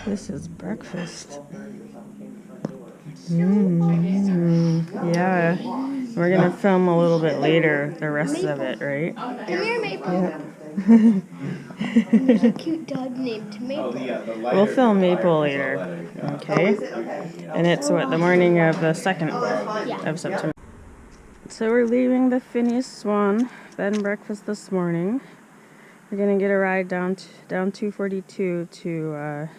This is breakfast. Yeah. We're gonna film a little bit later, the rest of it, right? Come here, Maple. Yeah. There's a cute dog named Maple. We'll film Maple later, okay? And it's what, the morning of the 2nd of September. So we're leaving the Phineas Swan bed and breakfast this morning. We're gonna get a ride down 242 to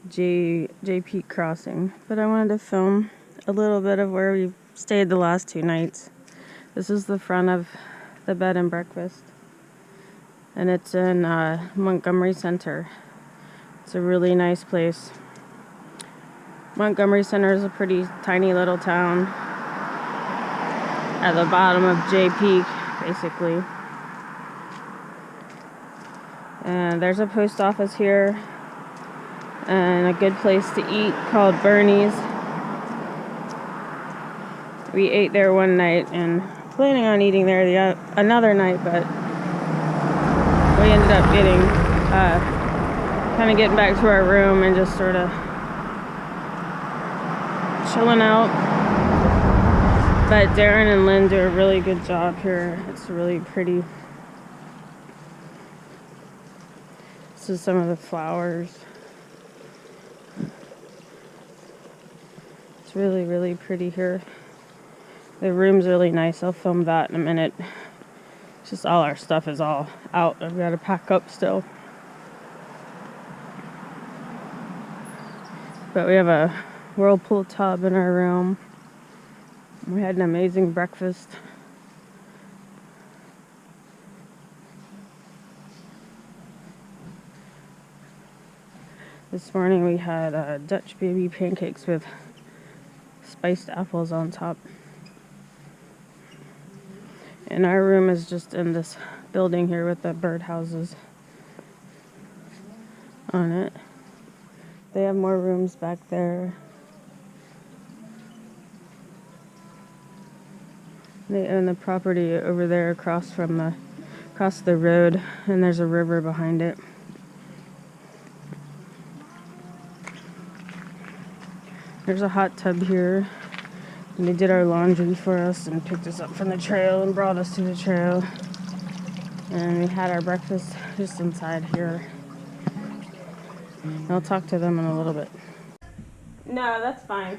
J Peak Crossing. But I wanted to film a little bit of where we've stayed the last 2 nights. This is the front of the bed and breakfast, and it's in Montgomery Center. It's a really nice place. Montgomery Center is a pretty tiny little town at the bottom of J Peak, basically. And there's a post office here and a good place to eat called Bernie's. We ate there one night and planning on eating there another night, but we ended up getting back to our room and just sort of chilling out. But Darren and Lynn do a really good job here. It's really pretty. This is some of the flowers. It's really, really pretty here. The room's really nice. I'll film that in a minute. It's just all our stuff is all out. I've got to pack up still. But we have a whirlpool tub in our room. We had an amazing breakfast. This morning we had Dutch baby pancakes with spiced apples on top. And our room is just in this building here with the birdhouses on it. They have more rooms back there. They own the property over there across the road, and there's a river behind it. There's a hot tub here, and they did our laundry for us and picked us up from the trail and brought us to the trail. And we had our breakfast just inside here. I'll talk to them in a little bit. No, that's fine.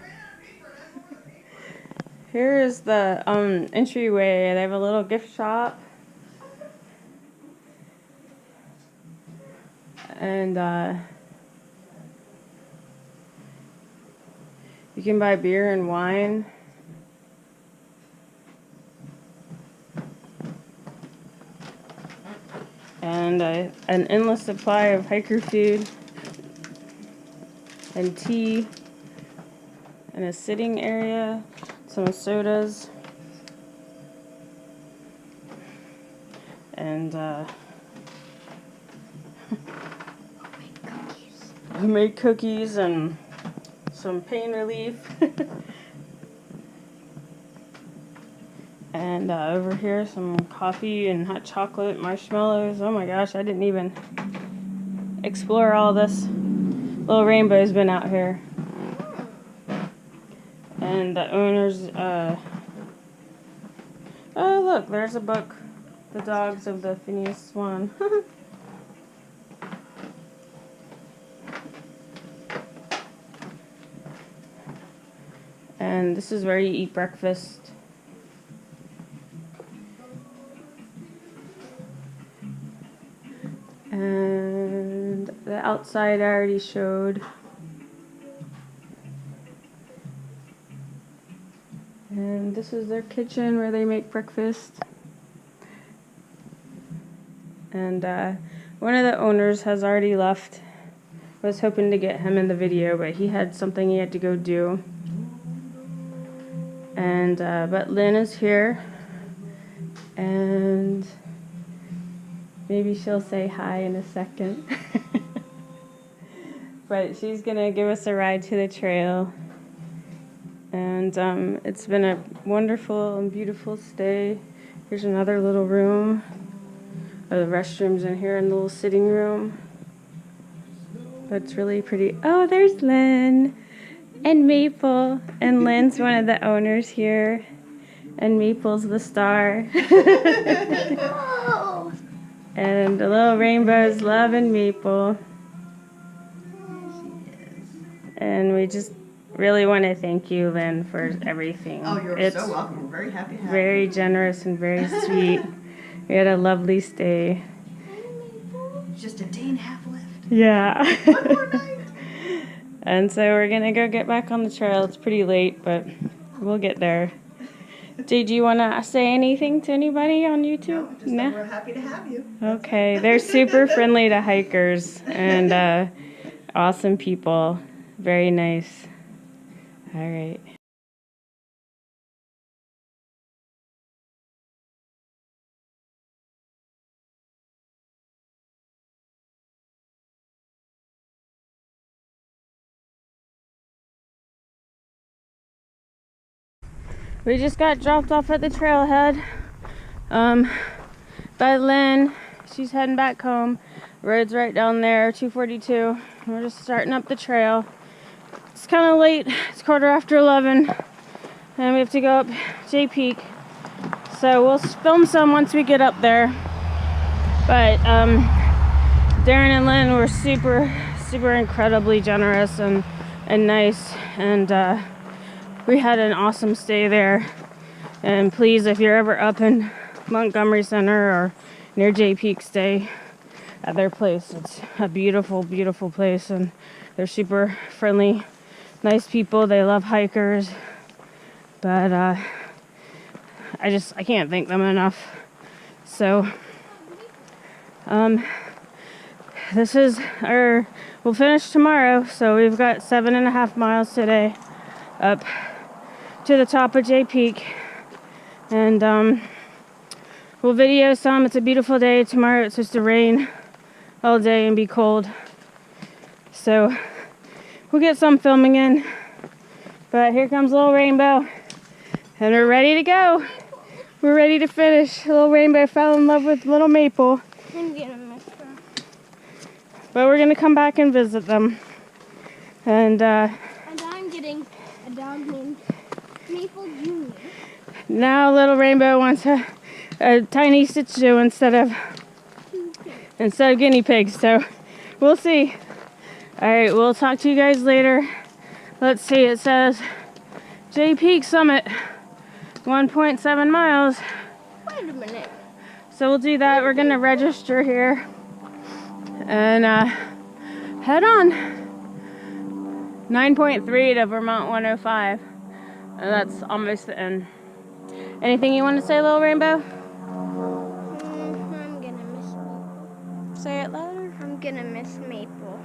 Here is the entryway. They have a little gift shop. And you can buy beer and wine. And an endless supply of hiker food and tea and a sitting area, some sodas, and homemade cookies and some pain relief. And over here some coffee and hot chocolate, marshmallows. Oh my gosh, I didn't even explore all this. Little Rainbow's been out here. And the owners, oh look, there's a book. The Dogs of the Phineas Swan. And this is where you eat breakfast. And the outside I already showed. And this is their kitchen where they make breakfast. And one of the owners has already left. I was hoping to get him in the video, but he had something he had to go do. And but Lynn is here, and maybe she'll say hi in a second. But she's gonna give us a ride to the trail. And it's been a wonderful and beautiful stay. Here's another little room. The restrooms in here in the little sitting room. But it's really pretty. Oh, there's Lynn and Maple. And Lynn's one of the owners here. And Maple's the star. Oh. And the little rainbow's loving Maple. And we just really want to thank you, Lynn, for everything. Oh, you're so welcome. We're very happy to have you. Very generous and very sweet. We had a lovely stay. Just a day and a half left. Yeah. One more night. And so we're going to go get back on the trail. It's pretty late, but we'll get there. Did you want to say anything to anybody on YouTube? No, just that we're happy to have you. Okay. They're super friendly to hikers and awesome people. Very nice. All right. We just got dropped off at the trailhead by Lynn. She's heading back home. Road's right down there, 242. We're just starting up the trail. It's kind of late. It's 11:15. And we have to go up J Peak. So we'll film some once we get up there. But Darren and Lynn were super incredibly generous and nice. And we had an awesome stay there. And please, if you're ever up in Montgomery Center or near J Peak, stay at their place. It's a beautiful place, and they're super friendly, nice people. They love hikers. But I can't thank them enough. So we'll finish tomorrow. So we've got 7.5 miles today up to the top of J Peak, and we'll video some. It's a beautiful day. Tomorrow it's supposed to rain all day and be cold, so we'll get some filming in. But here comes Little Rainbow, and we're ready to go. We're ready to finish. Little Rainbow fell in love with Little Maple, I'm gonna miss her. but we're gonna come back and visit them. And And I'm getting a dog named Maple Jr. now Little Rainbow wants a tiny Shih Tzu instead of guinea pigs. So we'll see. All right, we'll talk to you guys later. Let's see. It says J Peak Summit, 1.7 miles. Wait a minute. So we'll do that. We're gonna register here and head on. 9.3 to Vermont 105. And that's almost the end. Anything you want to say, Little Rainbow? I'm gonna miss Maple. Say it louder. I'm gonna miss Maple.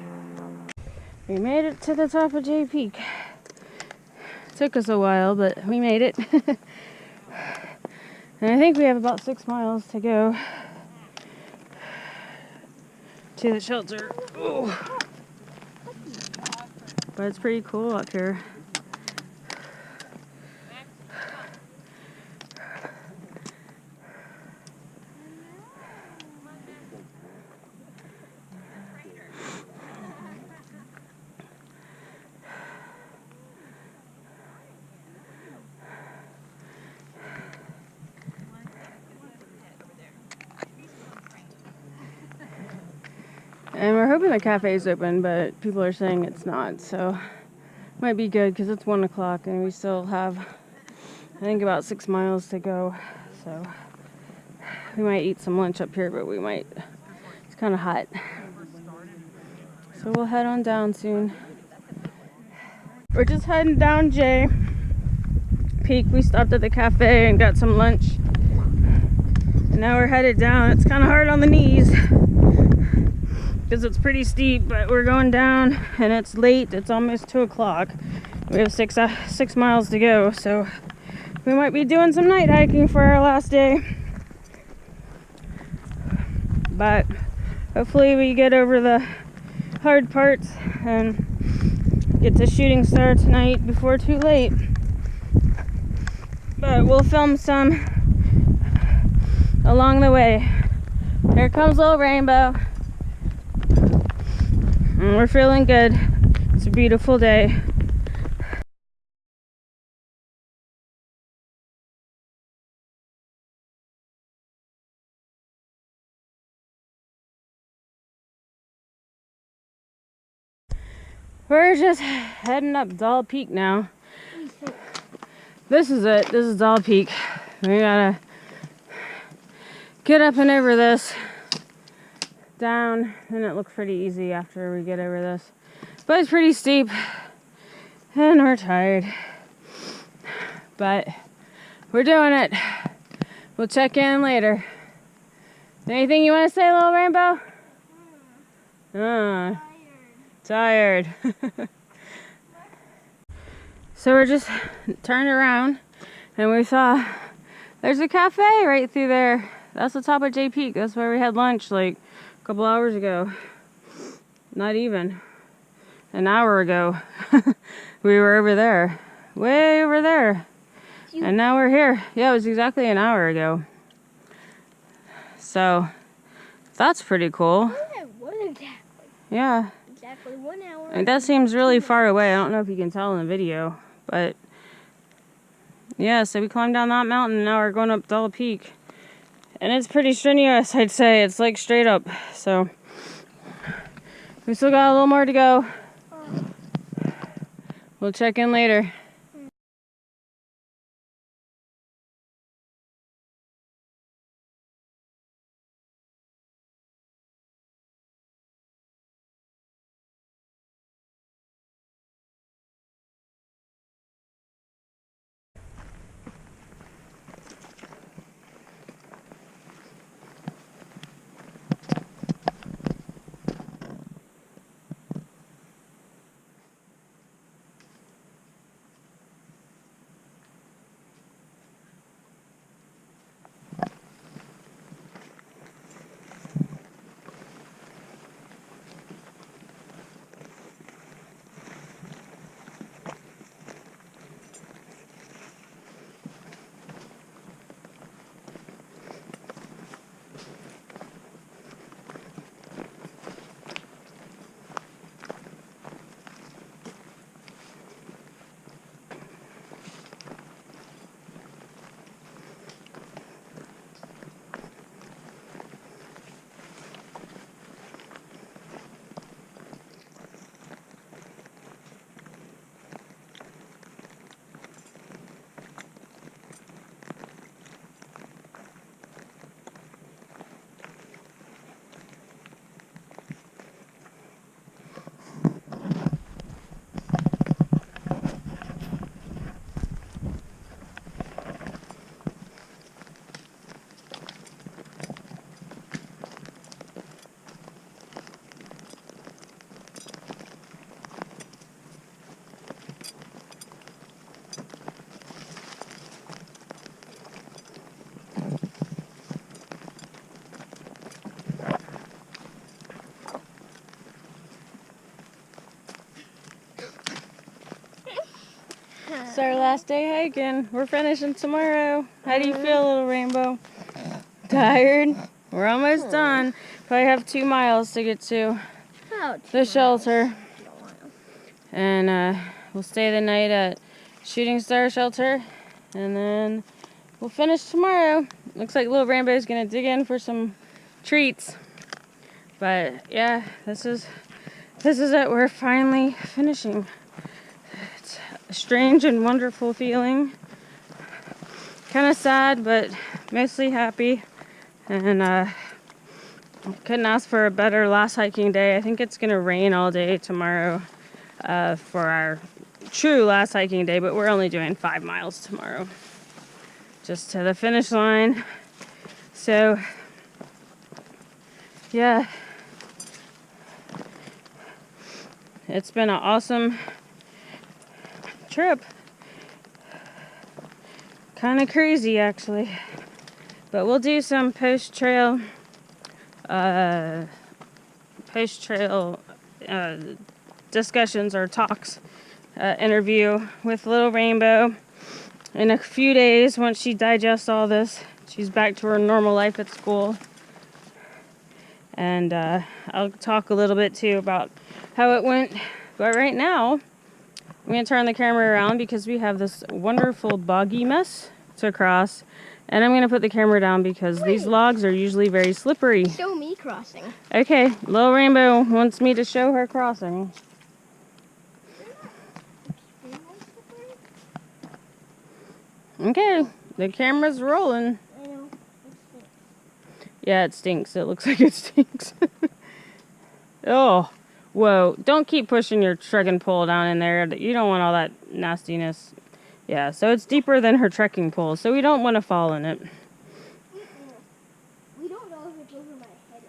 We made it to the top of J Peak. Took us a while, but we made it. And I think we have about 6 miles to go to the shelter. Ooh. But it's pretty cool up here. And we're hoping the cafe is open, but people are saying it's not, so might be good because it's 1 o'clock and we still have, I think, about 6 miles to go. So we might eat some lunch up here, but we might, it's kind of hot. So we'll head on down soon. We're just heading down J Peak. We stopped at the cafe and got some lunch. And now we're headed down. It's kind of hard on the knees because it's pretty steep, but we're going down and it's late. It's almost 2 o'clock. We have 6 miles to go, so we might be doing some night hiking for our last day. But hopefully we get over the hard parts and get to Shooting Star tonight before too late. But we'll film some along the way. Here comes Little Rainbow. And we're feeling good. It's a beautiful day. We're just heading up Doll Peak now. This is it. This is Doll Peak. We gotta get up and over this. Down, and it looks pretty easy after we get over this. But it's pretty steep. And we're tired. But we're doing it. We'll check in later. Anything you want to say, little Rainbow? Tired. So we're just turned around and we saw there's a cafe right through there. That's the top of J Peak. That's where we had lunch like a couple hours ago. Not even an hour ago. We were over there, way over there, and now we're here. Yeah, it was exactly an hour ago. So that's pretty cool. Yeah, it was exactly. Yeah. Exactly 1 hour. And that seems really far away. I don't know if you can tell in the video, but yeah, so we climbed down that mountain and now we're going up Doll Peak. And it's pretty strenuous, I'd say. It's like straight up. So we still got a little more to go. We'll check in later. It's our last day hiking. We're finishing tomorrow. How do you feel, little Rainbow? Tired? We're almost done. Probably have 2 miles to get to the shelter. And we'll stay the night at Shooting Star Shelter. And then we'll finish tomorrow. Looks like little Rainbow's gonna dig in for some treats. But yeah, this is it. We're finally finishing. It's a strange and wonderful feeling. Kind of sad, but mostly happy. And couldn't ask for a better last hiking day. I think it's gonna rain all day tomorrow for our true last hiking day, but we're only doing 5 miles tomorrow, just to the finish line. So yeah, it's been an awesome trip. Kind of crazy actually, but we'll do some post-trail discussions or talks, interview with little Rainbow in a few days. Once she digests all this, she's back to her normal life at school. And I'll talk a little bit too about how it went. But right now, I'm going to turn the camera around because we have this wonderful boggy mess to cross. And I'm going to put the camera down because these logs are usually very slippery. Show me crossing. Okay, Little Rainbow wants me to show her crossing. Okay, the camera's rolling. I know. Yeah, it stinks. It looks like it stinks. Oh, whoa. Don't keep pushing your trekking pole down in there. You don't want all that nastiness. Yeah, so it's deeper than her trekking pole, so we don't want to fall in it. We don't know if it's over my head.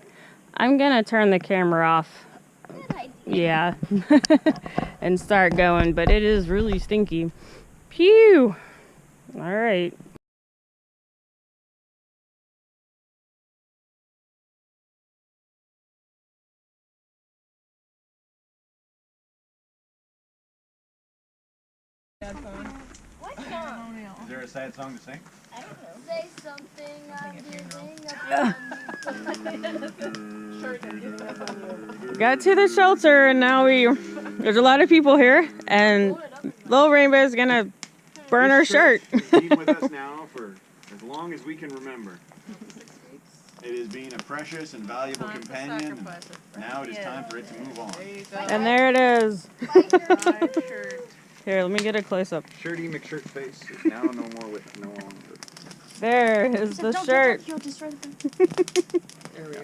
I'm going to turn the camera off. Good idea. Yeah. And start going, but it is really stinky. Phew. All right. What song? Is there a sad song to sing? I don't know. Say something I'm giving Got to the shelter, and now there's a lot of people here, and Little Rainbow is gonna burn her shirt. Been with us now for as long as we can remember. It has been a precious and valuable companion, and now it is time for it to move on. And there it is. Shirt. Here, let me get a close up. Shirty McShirt face is now no more with no longer. There is the shirt. There we go.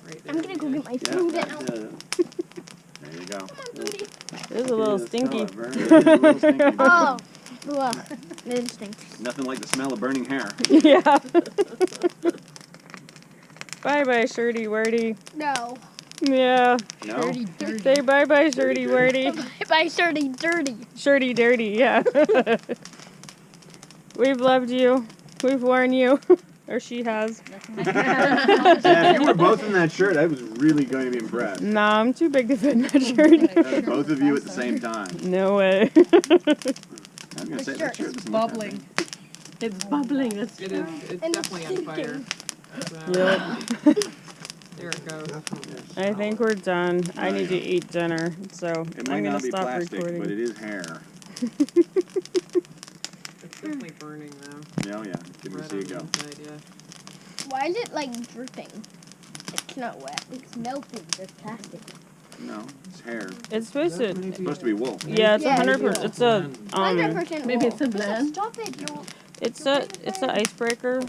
Right there. I'm gonna go get my food now. There you go. It is a little stinky. Oh, well, it stinks. Nothing like the smell of burning hair. Yeah. Bye-bye, Shirty Wordy. No. Yeah. No? Say bye-bye, Shirty Wordy. Bye, dirty, dirty. Shirty Dirty, yeah. We've loved you. We've worn you. Or she has. Yeah, if you were both in that shirt, I was really going to be impressed. Nah, I'm too big to fit in that shirt. Both of you at the same time. No way. I was going to say that shirt doesn't look that Bubbling. big. It's bubbling. It's definitely on fire. So, Yep. there it goes. I think we're done. I need to eat dinner, so It might I'm gonna not be stop plastic, recording. but it is hair. It's definitely burning though. Oh yeah, give me Right see on it go. the inside, yeah. Why is it like dripping? It's not wet. It's melting. The plastic. No, it's hair. It's supposed to. It's supposed to be wool. Yeah, it's Yeah. 100%. It's a 100% Maybe it's a wool. blend. Stop it. It's an icebreaker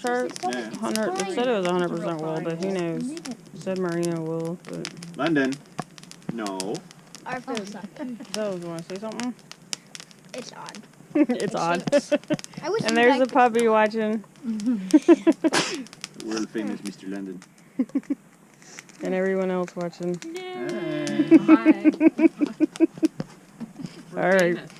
shirt. Yeah. 100. It said it was 100% wool, but who knows? It said merino wool, but London. No. Our food. that was want to say something. It's odd. It's odd. I wish And you there's a liked puppy watching, World famous Mr. London. and everyone else watching. Hey. Hi. All right. Famous.